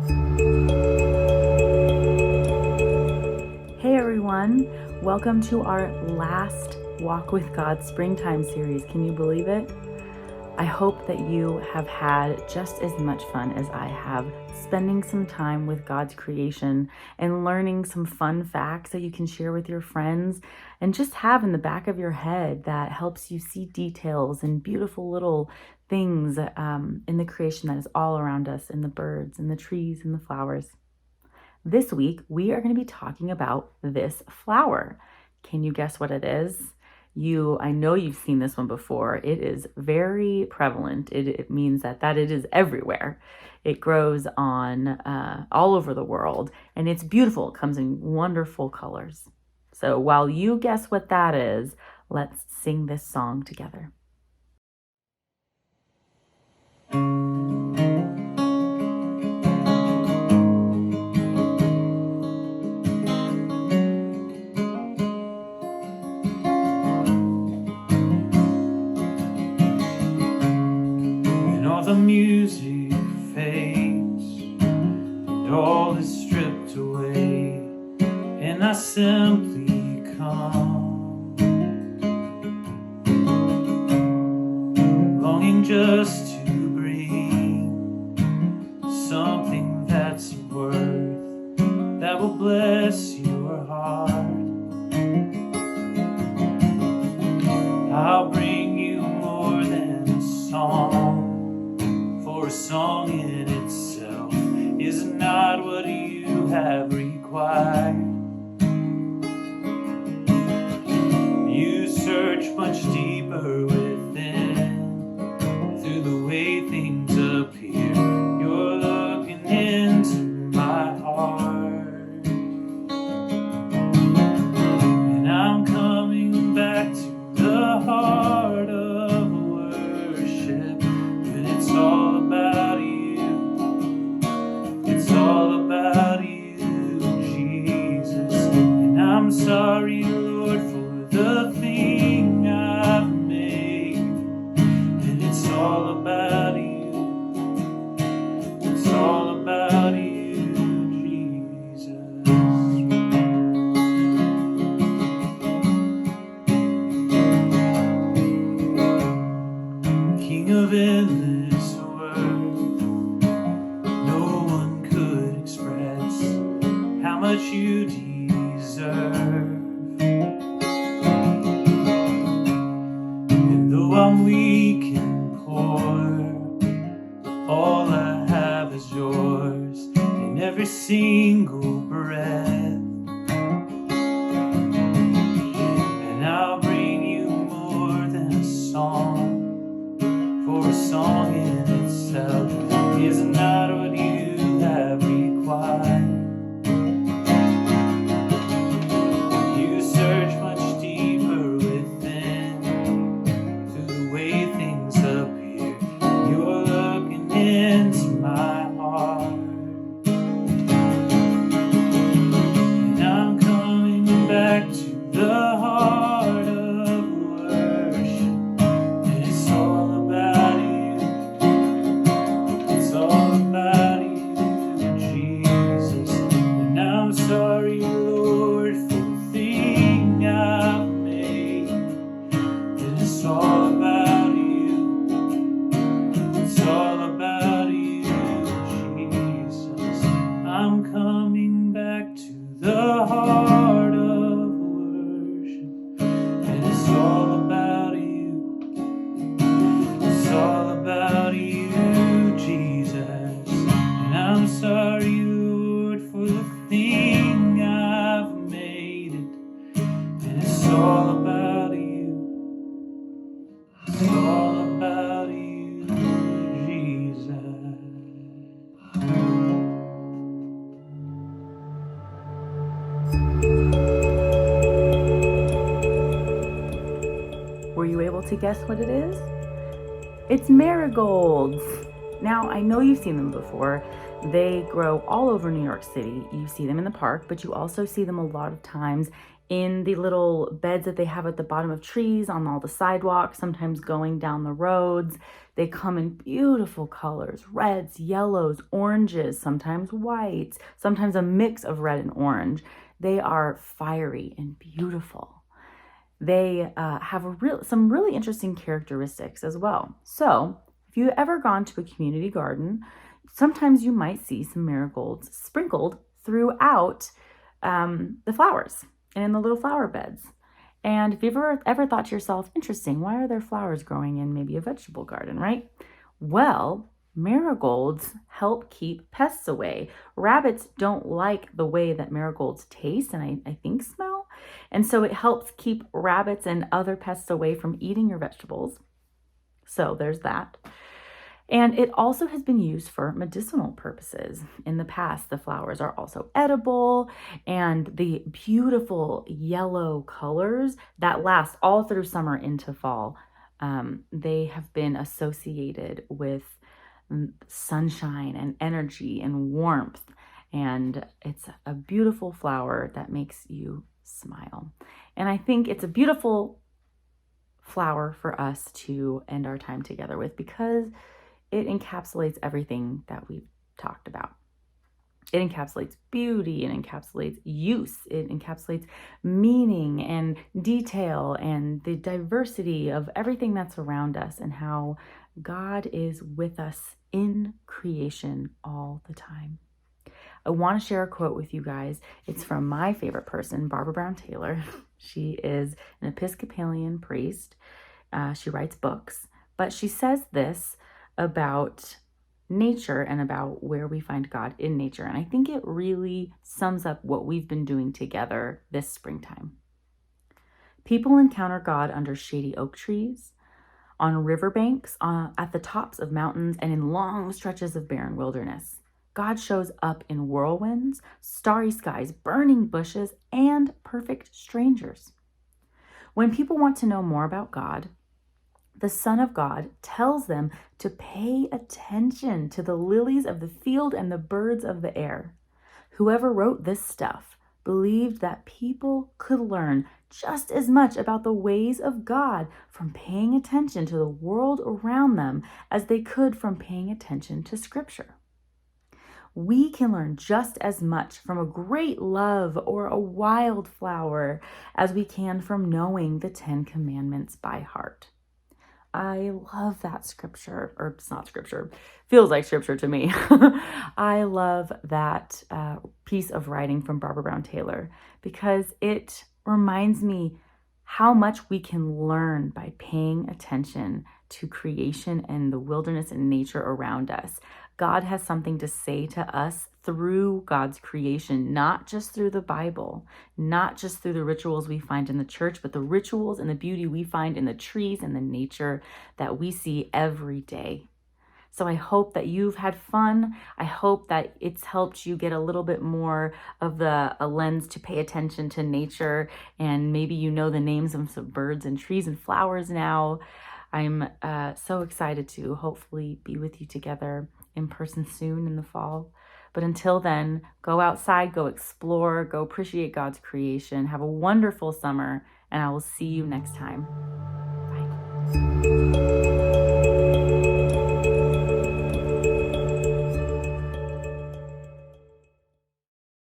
Hey everyone, welcome to our last Walk with God Springtime series. Can you believe it? I hope that you have had just as much fun as I have spending some time with God's creation and learning some fun facts that you can share with your friends and just have in the back of your head that helps you see details and beautiful little things in the creation that is all around us, in the birds and the trees and the flowers. This week, we are going to be talking about this flower. Can you guess what it is? I know you've seen this one before. It is very prevalent. It means that it is everywhere. It grows on all over the world, and it's beautiful. It comes in wonderful colors. So while you guess what that is, let's sing this song together. The music fades and all is stripped away, and I simply come, longing just to bring something that's worth, that will bless your heart. I'll bring you more than a song, for a song in itself is not what you have required. You search much deeper within, through the way things appear. You're looking into my heart, and I'm coming back to the heart of worship, and it's all about you. It's all about you, Jesus. And I'm sorry, Lord, for the thing I've made. And it's all about you. It's all about you, Jesus. King of endless worth, no one could express how much you deserve. And though I'm weak and poor, all I have is yours in every single breath. And I'll bring you more than a song, for a song in itself is not what you have required. You search much deeper within, through the way things appear. You're looking into my heart, and I'm coming back to the heart of worship. And it's all about you. It's all about you, Jesus. And I'm sorry, Lord, for the thing I've made. And it's all about you. It's all about you, Jesus. I'm coming back to the heart of worship. And it's all about you. It's all about you, Jesus. And I'm sorry, Lord, for the thing I've made it. And it's all about you. It's all about you, Jesus. Were you able to guess what it is? It's marigolds. Now, I know you've seen them before. They grow all over New York City. You see them in the park, but you also see them a lot of times in the little beds that they have at the bottom of trees, on all the sidewalks, sometimes going down the roads. They come in beautiful colors, reds, yellows, oranges, sometimes whites, sometimes a mix of red and orange. They are fiery and beautiful. They have some really interesting characteristics as well. So if you've ever gone to a community garden, sometimes you might see some marigolds sprinkled throughout the flowers and in the little flower beds. And if you've ever thought to yourself, interesting, why are there flowers growing in maybe a vegetable garden, right? Well, marigolds help keep pests away. Rabbits don't like the way that marigolds taste and I think smell. And so it helps keep rabbits and other pests away from eating your vegetables. So there's that. And it also has been used for medicinal purposes. In the past, the flowers are also edible, and the beautiful yellow colors that last all through summer into fall, they have been associated with sunshine and energy and warmth. And it's a beautiful flower that makes you smile. And I think it's a beautiful flower for us to end our time together with because it encapsulates everything that we've talked about. It encapsulates beauty, it encapsulates use, it encapsulates meaning and detail and the diversity of everything that's around us and how God is with us in creation all the time. I want to share a quote with you guys. It's from my favorite person, Barbara Brown Taylor. She is an Episcopalian priest. She writes books, but she says this about nature and about where we find God in nature. And I think it really sums up what we've been doing together this springtime. People encounter God under shady oak trees, on riverbanks, at the tops of mountains, and in long stretches of barren wilderness. God shows up in whirlwinds, starry skies, burning bushes, and perfect strangers. When people want to know more about God, the Son of God tells them to pay attention to the lilies of the field and the birds of the air. Whoever wrote this stuff believed that people could learn just as much about the ways of God from paying attention to the world around them as they could from paying attention to Scripture. We can learn just as much from a great love or a wildflower as we can from knowing the 10 Commandments by heart. I love that scripture, or it's not scripture, feels like scripture to me. I love that piece of writing from Barbara Brown Taylor because it reminds me how much we can learn by paying attention to creation and the wilderness and nature around us. God has something to say to us through God's creation, not just through the Bible, not just through the rituals we find in the church, but the rituals and the beauty we find in the trees and the nature that we see every day. So I hope that you've had fun. I hope that it's helped you get a little bit more of a lens to pay attention to nature, and maybe you know the names of some birds and trees and flowers now. I'm so excited to hopefully be with you together in person soon in the fall. But until then, go outside, go explore, go appreciate God's creation. Have a wonderful summer, and I will see you next time. Bye.